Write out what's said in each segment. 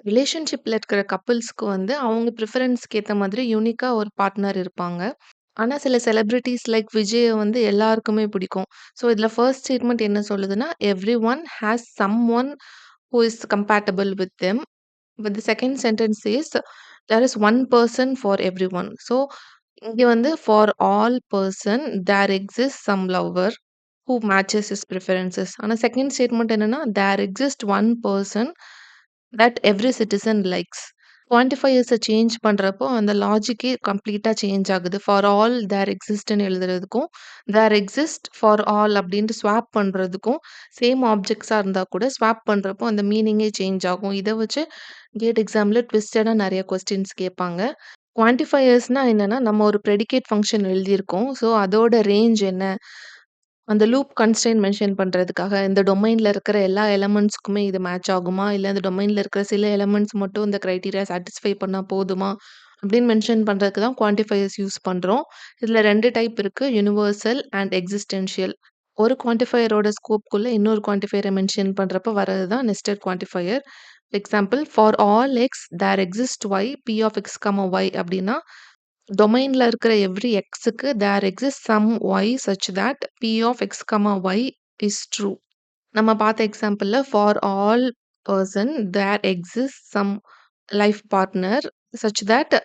ரிலேஷன்ஷிப்ல இருக்கிற கப்பிள்ஸ்க்கு வந்து அவங்க ப்ரிஃபரன்ஸ்க்கு ஏத்த மாதிரி யூனிக்கா ஒரு பார்ட்னர் இருப்பாங்க. ஆனா சில செலிபிரிட்டீஸ் லைக் விஜய வந்து எல்லாருக்குமே பிடிக்கும். ஸோ இதுல ஃபர்ஸ்ட் ஸ்டேட்மெண்ட் என்ன சொல்லுதுன்னா, everyone has someone who is compatible with them. But the second sentence is there is one person for everyone. So இங்க வந்து for all person there exist some lover who matches his preferences. ஆனா second statement என்னன்னா, there exist one person that every citizen likes. குவான்டிஃபையர்ஸ change பண்றப்போ, அந்த லாஜிக்கே கம்ப்ளீட்டா change ஆகுது. ஃபார் ஆல் தேர் எக்ஸிஸ்ட்ன்னு எழுதுறதுக்கும், தேர் எக்ஸிஸ்ட் ஃபார் ஆல் அப்டின்ட்டு ஸ்வாப் பண்றதுக்கும், சேம் ஆப்ஜெக்ட்ஸா இருந்தா கூட ஸ்வாப் பண்றப்போ அந்த மீனிங்கே சேஞ்ச் ஆகும். இத வச்சு கேட் எக்ஸாம்ல ட்விஸ்டடா நெறைய கொஸ்டின்ஸ் கேட்பாங்க. குவான்டிஃபையர்ஸ்னா என்னன்னா, நம்ம ஒரு ப்ரெடிகேட் ஃபங்ஷன் எழுதியிருக்கோம். ஸோ அதோட ரேஞ்ச் என்ன? அந்த லூப் கன்ஸ்ட்ரெயின்ட் மென்ஷன் பண்றதுக்காக, இந்த டொமைன்ல இருக்கிற எல்லா எலமெண்ட்ஸ்க்குமே இது மேட்ச் ஆகுமா? இல்ல இந்த டொமைன்ல இருக்கிற சில எலமெண்ட்ஸ் மட்டும் இந்த கிரைட்டீரியா சாட்டிஸ்ஃபை பண்ணா போதுமா? அப்படின்னு மென்ஷன் பண்றதுக்கு தான் குவான்டிஃபையர்ஸ் யூஸ் பண்றோம். இதுல 2 டைப் இருக்கு. Universal and existential. ஒரு குவான்டிஃபையரோட ஸ்கோப்க்குள்ள இன்னொரு குவான்டிஃபையர மென்ஷன் பண்றப்ப வர்றது தான் nested quantifier. Example for all x there exist y B of x, y அப்படின்னா டொமைன்ல இருக்கிற எவ்ரி எக்ஸுக்கு there exist some y such that P of x, y is true. நம்ம பார்த்த எக்ஸாம்பிள்ல for all person there exist some life partner such that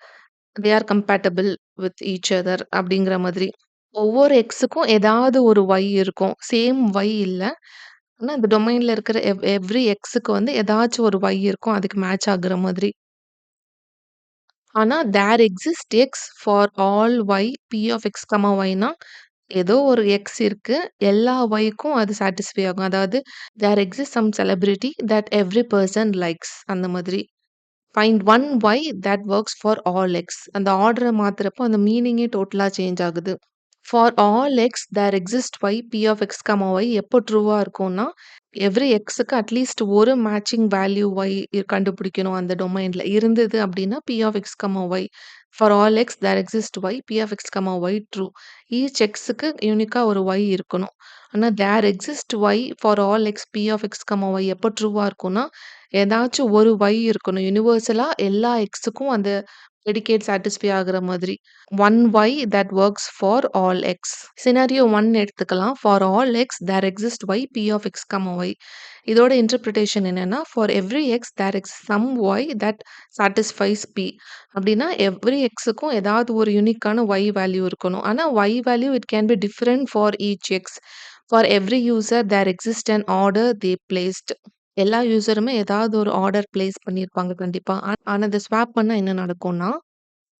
they are compatible with each other அப்படிங்கிற மாதிரி. ஒவ்வொரு எக்ஸுக்கும் ஏதாவது ஒரு ஒய் இருக்கும். சேம் ஒய் இல்ல. ஆனா இந்த டொமைன்ல இருக்கிற எவ்ரி எக்ஸுக்கு வந்து ஏதாச்சும் ஒரு ஒய் இருக்கும். அதுக்கு மேட்ச் ஆகுற மாதிரி. ஆனா there exist x for all y B of x, ஒய்னா ஏதோ ஒரு எக்ஸ் இருக்கு. எல்லா ஒய்க்கும் அது சாட்டிஸ்ஃபை ஆகும். அதாவது there exist some celebrity that every person likes அந்த மாதிரி. Find one y that works for all x. அந்த ஆர்டர மாத்துறப்போ அந்த மீனிங்கே டோட்டலா சேஞ்ச் ஆகுது. For all x there exist y B of x, y எப்போ ட்ரூவா இருக்கும்னா, எவ்ரி எக்ஸுக்கு அட்லீஸ்ட் ஒரு மேட்சிங் வேல்யூ ஒய் கண்டுபிடிக்கணும் அந்த டொமைன்ல. இருந்தது அப்டின்னா p of x, y. For all x there exist y B of x, y true. Each எக்ஸுக்கு யூனிக்கா ஒரு ஒய் இருக்கணும். ஆனா there exist y for all x p of x, y எப்போ ட்ரூவா இருக்கும்னா, ஏதாச்சும் ஒரு ஒய் இருக்கணும். யுனிவர்சலா எல்லா எக்ஸுக்கும் அந்த ப்ரெடிகேட் சாட்டிஸ்ஃபை ஆகுற மாதிரி. One y that works for all x. Scenario 1 எடுத்துக்கலாம். For all x there exist y B of x, y. இதோட இன்டர்பிரிட்டேஷன் என்னன்னா, for every x there x some y that satisfies p. அப்படின்னா every எக்ஸுக்கும் ஏதாவது ஒரு யூனிக்கான ஒய் வேல்யூ இருக்கணும். ஆனா y value it can be different for each x. For every user there exist an order they placed. எல்லா யூசருமே ஏதாவது ஒரு ஆர்டர் பிளேஸ் பண்ணியிருப்பாங்க கண்டிப்பா. ஆனா இத ஸ்வாப் பண்ணா என்ன நடக்கும்னா,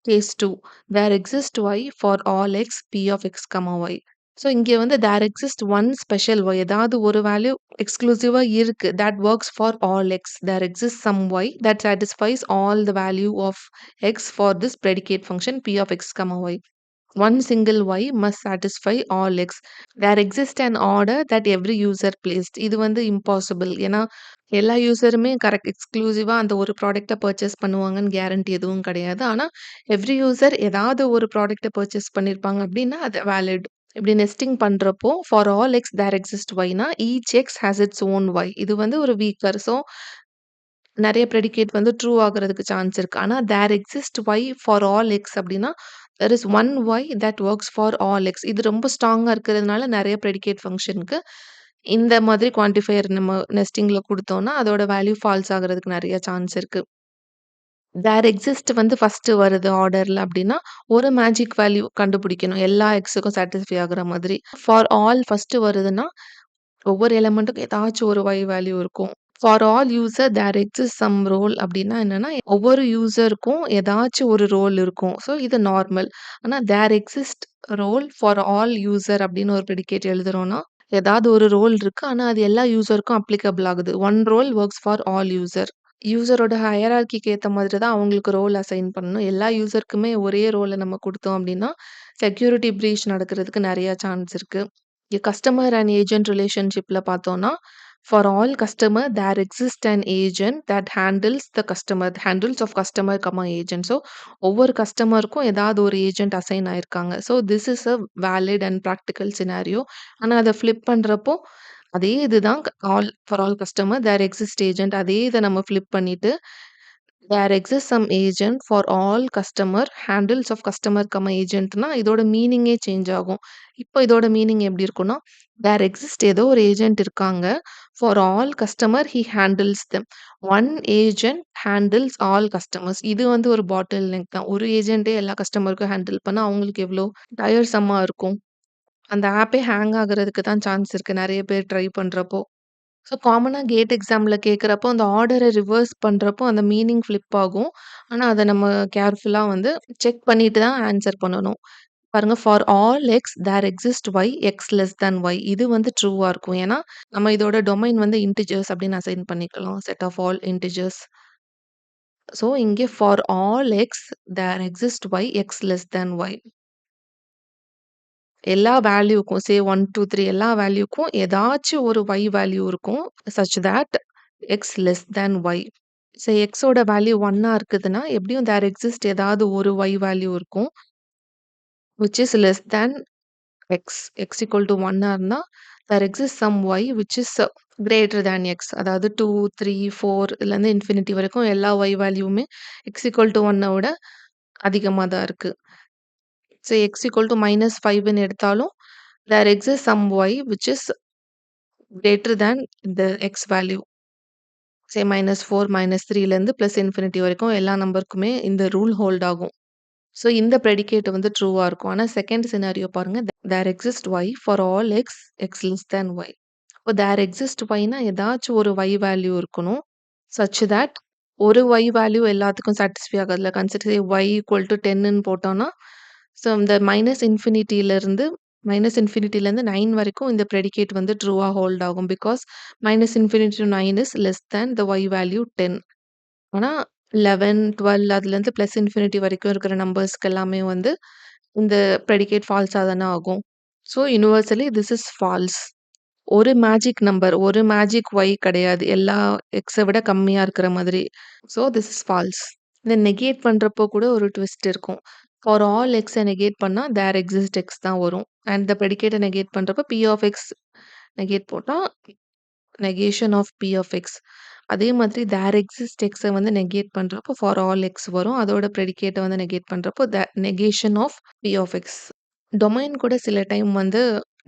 case 2 there exist y for all x p of x, y. So இங்க வந்து there exist one special y. ஏதாவது ஒரு வேல்யூ எக்ஸ்க்ளூசிவா இருக்கு. That works for all x. There exist some y that satisfies all the value of x for this predicate function p of x, y. One single y must satisfy all x. There exists an order that every user placed. இது வந்து impossible. ஏன்னா, எல்லா யூசருமே correct எக்ஸ்க்ளூசிவா அந்த ஒரு ப்ராடக்ட்ட purchase பண்ணுவாங்கன்னு guarantee எதுவும் கிடையாது. ஆனா, எவ்ரி யூசர் ஏதாவது ஒரு ப்ராடக்ட்ட பர்ச்சேஸ் பண்ணியிருப்பாங்க அப்டின்னா, அது வேலிட். இப்படி நெஸ்டிங் பண்றப்போ, for all x there exist ஒய்னா, each x has its own y. இது வந்து ஒரு வீக்கர். ஸோ நெறைய ப்ரெடிகேட் வந்து ட்ரூ ஆகுறதுக்கு சான்ஸ் இருக்கு. ஆனா there exist y for all x அப்டின்னா, there is one y that works for all x. இது ரொம்ப ஸ்ட்ராங்கா இருக்கிறதுனால நெறைய ப்ரெடிகேட் ஃபங்ஷனுக்கு இந்த மாதிரி குவான்டிஃபையர் நம்ம நெஸ்டிங்ல குடுத்தோம்னா, அதோட வேல்யூ ஃபால்ஸ் ஆகுறதுக்கு நெறைய சான்ஸ் இருக்கு. தேர் எக்ஸிஸ்ட் வந்து ஃபர்ஸ்ட்டு வருது ஆர்டர்ல அப்டின்னா, ஒரு மேஜிக் வேல்யூ கண்டுபிடிக்கணும். எல்லா எக்ஸுக்கும் சாட்டிஸ்ஃபை ஆகுற மாதிரி. ஃபார் ஆல் ஃபர்ஸ்ட்டு வருதுன்னா, ஒவ்வொரு எலிமெண்ட்டுக்கும் ஏதாச்சும் ஒரு ஒய் வேல்யூ இருக்கும். For all user there exist some role அப்டின்னா என்னன்னா, ஒவ்வொரு யூசருக்கும் ஏதாச்சும் ஒரு ரோல் இருக்கும். ஸோ இது நார்மல். ஆனா there exist role for all user அப்டின்னு ஒரு ப்ரெடிகேட் எழுதுறோம்னா, ஏதாவது ஒரு ரோல் இருக்கு. ஆனா அது எல்லா யூசருக்கும் அப்ளிகபிள் ஆகுது. One role works for all user. யூசரோட ஹையரார்கிக்கு ஏத்த மாதிரி தான் அவங்களுக்கு ரோல் அசைன் பண்ணணும். எல்லா யூசருக்குமே ஒரே ரோல நம்ம குடுத்தோம் அப்டின்னா, செக்யூரிட்டி பிரீச் நடக்கிறதுக்கு நெறைய சான்ஸ் இருக்கு. கஸ்டமர் அண்ட் ஏஜென்ட் ரிலேஷன்ஷிப்ல பார்த்தோம்னா, for all customer there exist an agent that handles the customer. Handles of customer, agent. So ஒவ்வொரு கஸ்டமருக்கும் ஏதாவது ஒரு ஏஜென்ட் அசைன் ஆயிருக்காங்க. So this is a valid and practical scenario. ஆனா அத ஃபிளிப் பண்றப்போ, அதே இதுதான் all for all customer there exist agent. அதே இத நம்ம ஃபிளிப் பண்ணிட்டு, there exist some agent for all customer handles of customer ஏஜென்ட்னா இதோட மீனிங்கே சேஞ்ச் ஆகும். இப்போ இதோட மீனிங் எப்படி இருக்கும்னா, தேர் எக்ஸிஸ்ட் ஏதோ ஒரு ஏஜென்ட் இருக்காங்க. For all customer he handles them. One agent handles all customers. இது வந்து ஒரு பாட்டில் நெக் தான். ஒரு ஏஜென்ட்டே எல்லா கஸ்டமருக்கும் ஹேண்டில் பண்ணா அவங்களுக்கு எவ்வளோ டயர்சமா இருக்கும். அந்த ஆப்பே ஹேங் ஆகுறதுக்கு தான் சான்ஸ் இருக்கு. நெறைய பேர் ட்ரை பண்றப்போ. ஸோ காமனா கேட் எக்ஸாம்ல கேட்கிறப்போ, அந்த ஆர்டர ரிவர்ஸ் பண்றப்போ அந்த மீனிங் ஃபிளிப் ஆகும். ஆனா, அத நம்ம கேர்ஃபுல்லா வந்து செக் பண்ணிட்டு தான் ஆன்ஸர் பண்ணணும். பாருங்க for all x there exist y x less than y. இது வந்து ட்ரூவா இருக்கும். ஏன்னா, நம்ம இதோட டொமைன் வந்து இன்டிஜர்ஸ் அப்படின்னு அசைன் பண்ணிக்கலாம். Set of all integers. So இங்கே for all x there exist y x less than y. எல்லா வேல்யூக்கும் சே 1, 2, 3 எல்லா வேல்யூக்கும் ஏதாச்சும் ஒரு y வேல்யூ இருக்கும். Such that x less than y. So xோட வேல்யூ 1ஆ இருக்குதுன்னா, எப்படியும் தேர் எக்ஸிஸ்ட் ஏதாவது ஒரு y வேல்யூ இருக்கும். Which is less than x. x equal to 1ஆ இருந்தா, there exist some y which is greater than x. அதாவது 2, 3, 4 இதுலேருந்து இன்ஃபினிட்டி வரைக்கும் எல்லா y வேல்யூவுமே x ஈக்குவல் டூ 1 விட அதிகமா தான் இருக்கு. சோ x ஈக்குவல் டூ -5ன்னு எடுத்தாலும், there exist some y which is greater than the x value. Say -4, -3லேருந்து ப்ளஸ் இன்ஃபினிட்டி வரைக்கும் எல்லா நம்பருக்குமே இந்த ரூல் ஹோல்ட் ஆகும். ஸோ இந்த ப்ரெடிகேட் வந்து ட்ரூவா இருக்கும். ஆனா செகண்ட் சினாரியோ பாருங்க. There exist y for all x, x less than y. இப்போ தேர் எக்ஸிஸ்ட் yனா ஏதாச்சும் ஒரு y வேல்யூ இருக்கணும். சச் தட் ஒரு y வேல்யூ எல்லாத்துக்கும் சாட்டிஸ்ஃபை ஆகாதுல்ல. கன்சிடர் y ஈக்குவல் டூ 10ன்னு போட்டோம்னா, ஸோ இந்த -இன்ஃபினிட்டிலேருந்து 9 வரைக்கும் இந்த ப்ரெடிகேட் வந்து ட்ரூவா ஹோல்ட் ஆகும். பிகாஸ் -இன்ஃபினிட்டி to 9 is less than the y value 10. ஆனா 11, 12 அதுலேருந்து ப்ளஸ் இன்ஃபினிட்டி வரைக்கும் இருக்கிற நம்பர்ஸ்க்கு எல்லாமே வந்து இந்த ப்ரெடிகேட் ஃபால்ஸா தானே ஆகும். So universally this is false. ஒரு மேஜிக் நம்பர், ஒரு மேஜிக் y கிடையாது. எல்லா எக்ஸ விட கம்மியா இருக்கிற மாதிரி. So this is false. இத நெகேட் பண்றப்போ கூட ஒரு ட்விஸ்ட் இருக்கும். ஃபார் ஆல் எக்ஸ நெகேட் பண்ணா தேர் எக்ஸிஸ்ட் எக்ஸ் தான் வரும். அண்ட் த ப்ரெடிகேட்ட நெகேட் பண்றப்போ பி ஆஃப் எக்ஸ் நெகேட் போட்டா negation of B of x. அதே மாதிரி தேர் எக்ஸிஸ்ட் எக்ஸ வந்து நெகேட் பண்றப்போ ஃபார் ஆல் எக்ஸ் வரும். அதோட ப்ரெடிகேட்ட வந்து நெகேட் பண்றப்போ negation of B of x. Domain கூட சில டைம் வந்து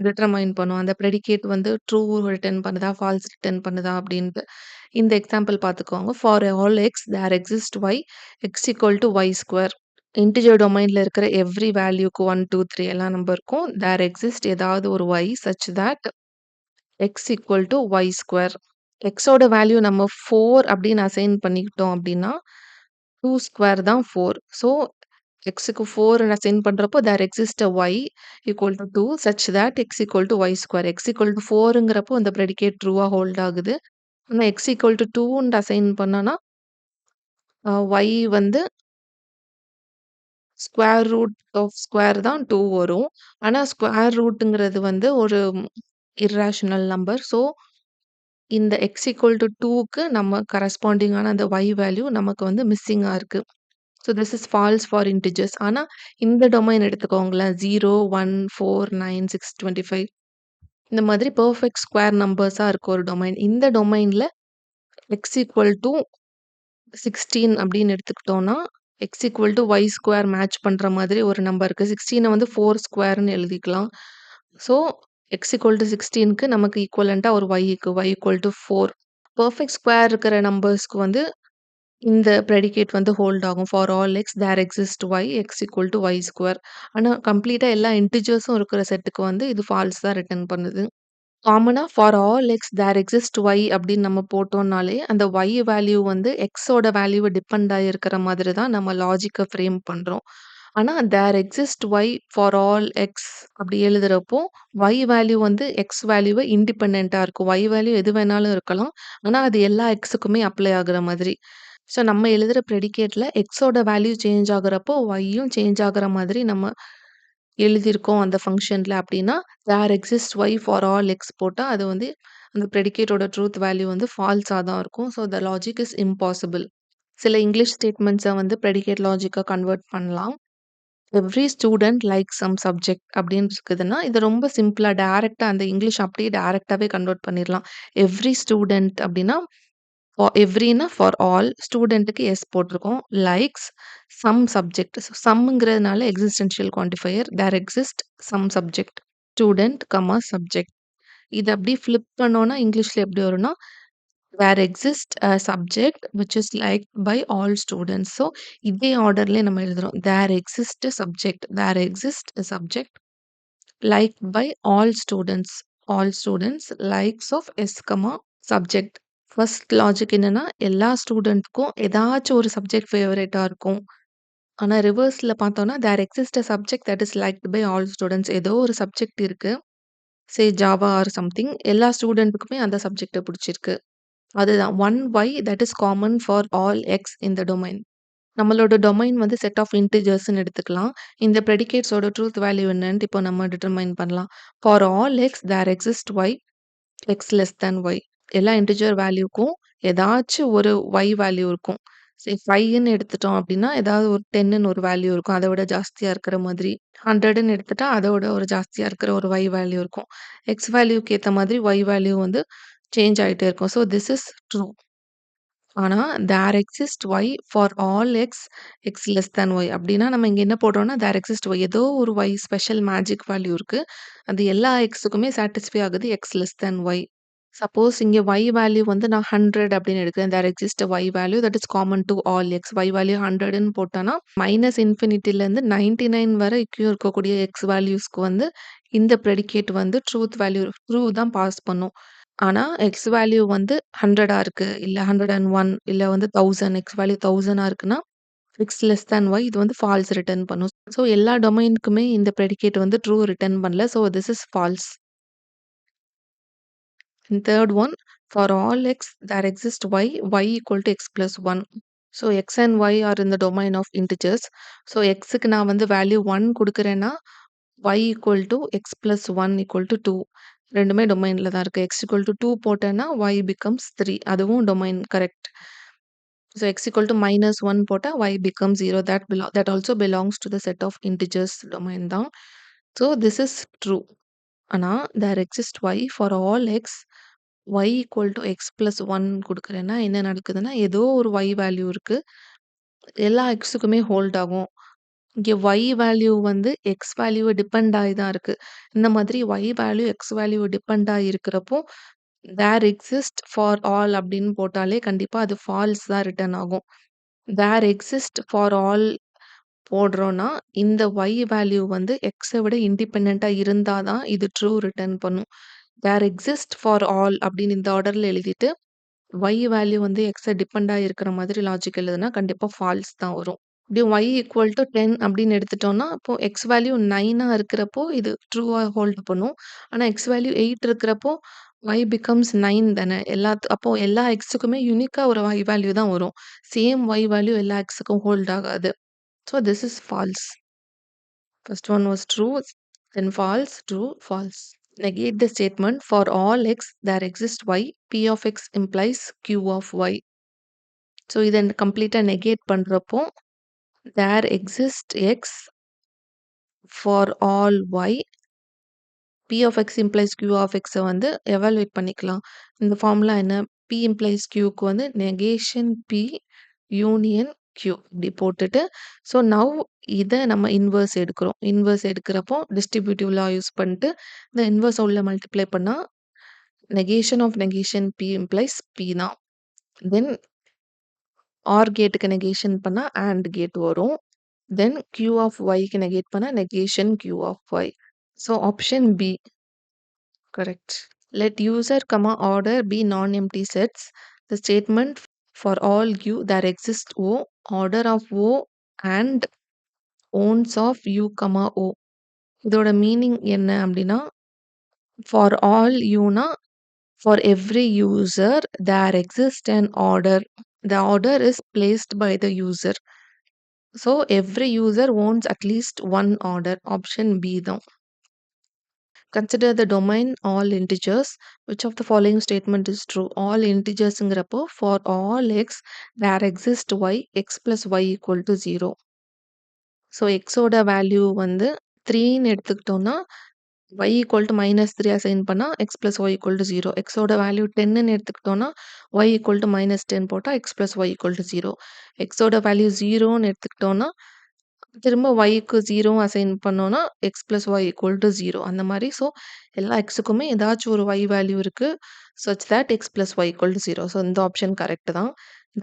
டிட்டர்மைன் பண்ணும். அந்த ப்ரெடிகேட் வந்து ட்ரூ ரிட்டர்ன் பண்ணுதா, ஃபால்ஸ் ரிட்டர்ன் பண்ணுதா அப்படின்ட்டு. இந்த எக்ஸாம்பிள் பார்த்துக்கோங்க. For all x there exist y x equal to y square. Integer டொமைன்ல இருக்கிற எவ்ரி வேல்யூக்கு 1, 2, 3 எல்லா நம்பருக்கும் தேர் எக்ஸிஸ்ட் ஏதாவது ஒரு y such that x equal to y square. எக்ஸோட வேல்யூ நம்ம 4 அப்படின்னு அசைன் பண்ணிக்கிட்டோம் அப்படின்னா, 2 ஸ்கொயர் தான் 4. ஸோ எக்ஸுக்கு 4 அசைன் பண்றப்போ there exist a y equal to 2 such that x equal to y square. X equal to 4ங்கிறப்போ அந்த ப்ரெடிகேட் ட்ரூவா ஹோல்ட் ஆகுது. ஆனா எக்ஸ் ஈக்குவல் டூ 2ன்னு அசைன் பண்ணோம்னா, ஒய் வந்து ஸ்கொயர் ரூட் ஆஃப் ஸ்கொயர் தான் 2 வரும். ஆனா ஸ்கொயர் ரூட்ங்கிறது வந்து ஒரு இர்ரேஷனல் நம்பர். ஸோ இந்த எக்ஸ் ஈக்குவல் டூ 2க்கு நம்ம கரஸ்பாண்டிங்கான அந்த ஒய் வேல்யூ நமக்கு வந்து மிஸ்ஸிங்கா இருக்கு. So this is falls for integers. ஆனா இந்த டொமைன் எடுத்துக்கோங்களேன். 0, 1, 4, 9, 6, 25 இந்த மாதிரி பெர்ஃபெக்ட் ஸ்கொயர் நம்பர்ஸா இருக்க ஒரு டொமைன். இந்த டொமைன்ல எக்ஸ் ஈக்குவல் டூ 16 அப்படின்னு எடுத்துக்கிட்டோம்னா, x equal to y square match பண்ற மாதிரி ஒரு நம்பர் இருக்கு. 16 வந்து 4 ஸ்கொயர்ன்னு எழுதிக்கலாம். ஸோ எக்ஸ் ஈக்குவல் டூ 16க்கு நமக்கு ஈக்குவலன்ட்டா ஒரு ஒய் இருக்கு. Y equal to 4. Perfect square இருக்கிற நம்பர்ஸ்க்கு வந்து இந்த ப்ரெடிகேட் வந்து ஹோல்ட் ஆகும். For all x there exist y x equal to y square. ஆனா கம்ப்ளீட்டா எல்லா இன்டிஜர்ஸும் இருக்கிற செட்டுக்கு வந்து இது ஃபால்ஸ் தான் ரிட்டர்ன் பண்ணுது. காமனா for all x there exist y அப்படின்னு நம்ம போட்டோம்னாலே, அந்த ஒய் வேல்யூ வந்து எக்ஸோட வேல்யூவ டிபெண்ட் ஆகியிருக்கிற மாதிரி தான் நம்ம லாஜிக்க ஃப்ரேம் பண்றோம். ஆனா there exist y for all x அப்படி எழுதுறப்போ, ஒய் வேல்யூ வந்து எக்ஸ் வேல்யூவ இண்டிபெண்டன்ட்டா இருக்கும். ஒய் வேல்யூ எது வேணாலும் இருக்கலாம். ஆனா அது எல்லா எக்ஸுக்குமே அப்ளை ஆகுற மாதிரி. ஸோ நம்ம எழுதுற ப்ரெடிகேட்ல எக்ஸோட வேல்யூ சேஞ்ச் ஆகுறப்போ, ஒய்யும் சேஞ்ச் ஆகுற மாதிரி நம்ம எழுதியிருக்கோம் அந்த ஃபங்ஷன்ல அப்படின்னா, there exist y for all x போட்டா, அது வந்து அந்த ப்ரெடிகேட்டோட ட்ரூத் வேல்யூ வந்து ஃபால்ஸா தான் இருக்கும். So the logic is impossible. சில இங்கிலீஷ் ஸ்டேட்மெண்ட்ஸ வந்து ப்ரெடிகேட் லாஜிக்கா கன்வெர்ட் பண்ணலாம். Every student like some subject அப்படின்னு இருக்குதுன்னா, இது ரொம்ப சிம்பிளா டைரக்ட்டா அந்த இங்கிலீஷ் அப்படியே டைரக்ட்டாவே கன்வெர்ட் பண்ணிரலாம். எவ்ரி ஸ்டூடண்ட் அப்படின்னா, எவ்ரினா ஃபார் ஆல் ஸ்டூடெண்ட்டுக்கு எஸ் போட்டிருக்கோம். Likes some subject. சம்ங்கிறதுனால existential quantifier. There exist some subject. Student, subject. இத அப்படியே ஃபிளிப் பண்ணோம்னா இங்கிலீஷ்ல எப்படி வரும்னா, there exist a subject which is liked by all students. So இதே ஆர்டர்லயே நம்ம எழுதுறோம். There exist a subject. There exist a subject liked by all students. All students likes of s, subject. First logic என்னன்னா, எல்லா ஸ்டூடண்ட்க்கும் ஏதாச்சும் ஒரு subject ஃபேவரைட்டா இருக்கும். ஆனா ரிவர்ஸ்ல பார்த்தோம்னா, there exist a subject that is liked by all students. ஏதோ ஒரு சப்ஜெக்ட் இருக்கு. Say Java or something. எல்லா ஸ்டூடண்ட்டுக்குமே அந்த சப்ஜெக்ட்ட பிடிச்சிருக்கு. அதுதான். One y that is common for all x in the domain. நம்மளோட டொமைன் வந்து செட் ஆஃப் இன்டிஜர்ஸ்ன்னு எடுத்துக்கலாம். இந்த ப்ரெடிகேட்ஸோட ட்ரூத் வேல்யூ என்னன்ட்டு இப்போ நம்ம டிட்டர்மைன் பண்ணலாம். For all x there exist y x less than y. எல்லா இன்டிஜர் வேல்யூக்கும் ஏதாச்சும் ஒரு ஒய் வேல்யூ இருக்கும். சரி 5ன்னு எடுத்துட்டோம் அப்படின்னா, ஏதாவது ஒரு 10ன்னு ஒரு வேல்யூ இருக்கும். அத விட ஜாஸ்தியா இருக்கிற மாதிரி. 100ன்னு எடுத்துட்டா, அதோட ஒரு ஜாஸ்தியா இருக்கிற ஒரு ஒய் வேல்யூ இருக்கும். எக்ஸ் வேல்யூக்கு ஏத்த மாதிரி ஒய் வேல்யூ வந்து சேஞ்ச் ஆயிட்டே இருக்கும். So this is true. ஆனா, there exist y for all x, x less than y அப்டின்னா, நம்ம இங்க என்ன போடுறோம்னா, தேர் எக்ஸிஸ்ட் ஒய் ஏதோ ஒரு ஒய் ஸ்பெஷல் மேஜிக் வேல்யூ இருக்கு. அது எல்லா எக்ஸுக்குமே சாட்டிஸ்ஃபை ஆகுது x less than y. Suppose இங்க ஒய் வேல்யூ வந்து நான் 100 அப்படின்னு எடுக்கிறேன். There exist a y value that is common to all x. Y value 100ன்னு போட்டோம்னா, மைனஸ் இன்ஃபினிட்டிலேருந்து 99 வரைக்கும் இருக்கக்கூடிய எக்ஸ் வேல்யூஸ்க்கு வந்து இந்த ப்ரெடிகேட் வந்து ட்ரூத் வேல்யூ ட்ரூ தான் பாஸ் பண்ணும். ஆனா, எக்ஸ் வேல்யூ வந்து 100ஆ இருக்கு. இல்ல 101 இல்ல வந்து 1000 எக்ஸ் வேல்யூ 1000ஆ இருக்குன்னா, எக்ஸ் லெஸ் தேன் ஒய் இது வந்து ஃபால்ஸ் ரிட்டர்ன் பண்ணும். ஸோ எல்லா டொமைனுக்குமே இந்த ப்ரெடிகேட் வந்து ட்ரூ ரிட்டர்ன் பண்ணல. So this is falls. And third one, for all x there exists y equal to x plus 1. So x and y are in the domain of integers. So xக்கு நான் வந்து value 1 குடுக்குறேன்னா, y equal to x plus 1 equal to 2. ரெண்டுமே டொமைன்ல தான் இருக்கு. x equal to 2 போட்டேன்னா y becomes 3. அதுவும் domain correct. So x equal to minus 1 போட்டா y becomes 0. That also belongs to the set of integers domain தான். So this is true. ஆனா there exists y for all x y equal to x plus 1 குடுக்குறேன்னா என்ன நடக்குதுன்னா, ஏதோ ஒரு y value இருக்கு. எல்லா xக்குமே hold ஆகும். இங்க y வேல்யூ வந்து x வேல்யூவ டிபெண்ட் ஆயி தான் இருக்கு. இந்த மாதிரி y வேல்யூ x வேல்யூவ டிபெண்ட் ஆயி இருக்கிறப்போ, தேர் எக்ஸிஸ்ட் ஃபார் ஆல் அப்படின்னு போட்டாலே கண்டிப்பா அது ஃபால்ஸ் தான் ரிட்டர்ன் ஆகும். தேர் எக்ஸிஸ்ட் ஃபார் ஆல் போடுறோம்னா, இந்த y வேல்யூ வந்து xஅ விட இண்டிபெண்டன்ட்டா இருந்தா தான் இது ட்ரூ ரிட்டர்ன் பண்ணும். தேர் எக்ஸிஸ்ட் ஃபார் ஆல் அப்படின்னு இந்த ஆர்டர்ல எழுதிட்டு, y வேல்யூ வந்து எக்ஸ டிபெண்டா இருக்கிற மாதிரி லாஜிக் எழுதுனா கண்டிப்பா ஃபால்ஸ் தான் வரும். இப்படி y ஈக்குவல் டூ 10 அப்படின்னு எடுத்துட்டோம்னா, அப்போ x வேல்யூ 9ஆ இருக்கிறப்போ இது ட்ரூவா ஹோல்ட் பண்ணும். ஆனா x வேல்யூ 8 இருக்கிறப்போ y பிகம்ஸ் 9 தானே. அப்போ எல்லா xக்குமே யூனிக்கா ஒரு y வேல்யூ தான் வரும். சேம் y வேல்யூ எல்லா xக்கும் ஹோல்ட் ஆகாது. So this is falls. First one was true, then false, true, false. Negate the statement for all x there exists y, p of x implies q of y. So இதை கம்ப்ளீட்டாக negate பண்ணுறப்போ there exists x for all y, p of x implies q of x வந்து evaluate பண்ணிக்கலாம். இந்த formula என்ன? p implies qக்கு வந்து negation p union q இப்படி போட்டுட்டு ஸோ நவ் இதை நம்ம இன்வர்ஸ் எடுக்கிறோம். இன்வர்ஸ் எடுக்கிறப்போ டிஸ்ட்ரிபியூட்டிவ் லா யூஸ் பண்ணிட்டு இந்த இன்வர்ஸ் உள்ள மல்டிப்ளை பண்ணால் negation of negation p implies p தான். தென் ஆர் கேட்டுக்கு நெகேஷன் பண்ணால் AND கேட் வரும். தென் q ஆஃப் ஒய்க்கு நெகேட் பண்ணால் negation q of y. So option b correct. Let user, order be non-empty sets. The statement for all u there exists O, order of O and owns of u, O. இதோட meaning என்ன அப்படின்னா, for all uனா for every user there exists an order. The order is placed by the user. So every user owns at least one order. Option B தான். Consider the domain all integers. Which of the following statement is true? All integersங்கிறப்போ for all x there exists y, x plus y equal to 0. So எக்ஸோட value வந்து 3ன்னு எடுத்துக்கிட்டோம்னா y equal to -3 assign பண்ணா x plus y equal to 0. xோட value 10ன்னு எடுத்துக்கிட்டோம்னா, y equal to -10 போட்டா x plus y equal to 0. xோட வேல்யூ 0ன்னு எடுத்துக்கிட்டோம்னா, திரும்ப yக்கு 0 அசைன் பண்ணோம்னா, x plus y equal to 0. அந்த மாரி எல்லா xக்குமே ஏதாச்சும் ஒரு y வேல்யூ இருக்கு. Such that x plus y equal to 0. இந்த ஆப்ஷன் கரெக்ட் தான்.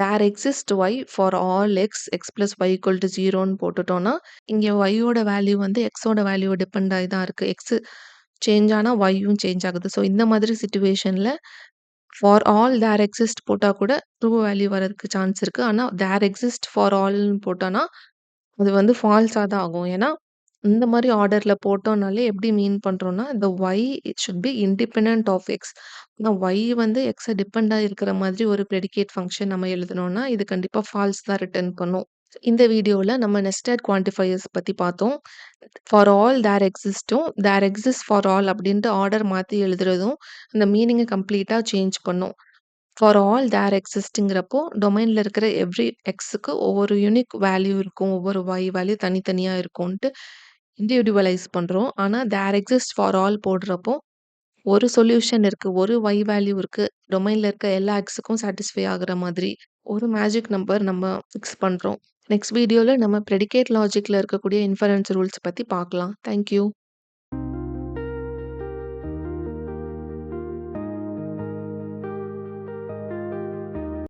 There exist y for all x plus y equal to 0ன்னு போட்டுட்டோம்னா, இங்க y-யோட வேல்யூ வந்து x-ஓட வேல்யூ டிபெண்ட் ஆயி தான் இருக்கு. x சேஞ்ச் ஆனா y-யும் சேஞ்ச் ஆகுது. இந்த மாதிரி சிட்யூவேஷன்ல ஃபார் ஆல் தேர் எக்ஸிஸ்ட் போட்டா கூட ட்ரூ வேல்யூ வரதுக்கு சான்ஸ் இருக்கு. ஆனா தேர் எக்ஸிஸ்ட் ஃபார் ஆல்ன்னு போட்டோம்னா, அது வந்து ஃபால்ஸா தான் ஆகும். ஏன்னா, இந்த மாரி ஆர்டர்ல போட்டோம்னாலே எப்படி மீன் பண்றோம்னா, the y it should be independent of x. ஆனா y வந்து x டிபெண்டா இருக்கிற மாதிரி ஒரு ப்ரெடிகேட் ஃபங்ஷன் நம்ம எழுதுனோம்னா, இது கண்டிப்பா ஃபால்ஸ் தான் ரிட்டர்ன் பண்ணும். இந்த வீடியோல நம்ம நெஸ்டட் குவான்டிஃபையர்ஸ் பத்தி பார்த்தோம். ஃபார் ஆல் தேர் எக்ஸிஸ்ட்டும், தேர் எக்ஸிஸ்ட் ஃபார் ஆல் அப்படின்ட்டு ஆர்டர் மாத்தி எழுதுறதும், அந்த மீனிங்க கம்ப்ளீட்டா சேஞ்ச் பண்ணும். ஃபார் ஆல் தேர் எக்ஸிஸ்ட்ங்கிறப்போ, டொமைன்ல இருக்கிற எவ்ரி எக்ஸுக்கு ஒவ்வொரு யூனிக் வேல்யூ இருக்கும். ஒவ்வொரு y வேல்யூ தனித்தனியா இருக்கும்ன்ட்டு இண்டிவிஜுவலைஸ் பண்றோம். ஆனா தேர் எக்ஸிஸ்ட் ஃபார் ஆல் போடுறப்போ, ஒரு சொல்யூஷன் இருக்கு. ஒரு y வேல்யூ இருக்கு. டொமைன்ல இருக்க எல்லா எக்ஸுக்கும் சாட்டிஸ்ஃபை ஆகுற மாதிரி ஒரு மேஜிக் நம்பர் நம்ம ஃபிக்ஸ் பண்றோம். நெக்ஸ்ட் வீடியோல நம்ம ப்ரெடிகேட் லாஜிக்ல இருக்கக்கூடிய இன்ஃபரன்ஸ் ரூல்ஸ் பத்தி பார்க்கலாம். Thank you.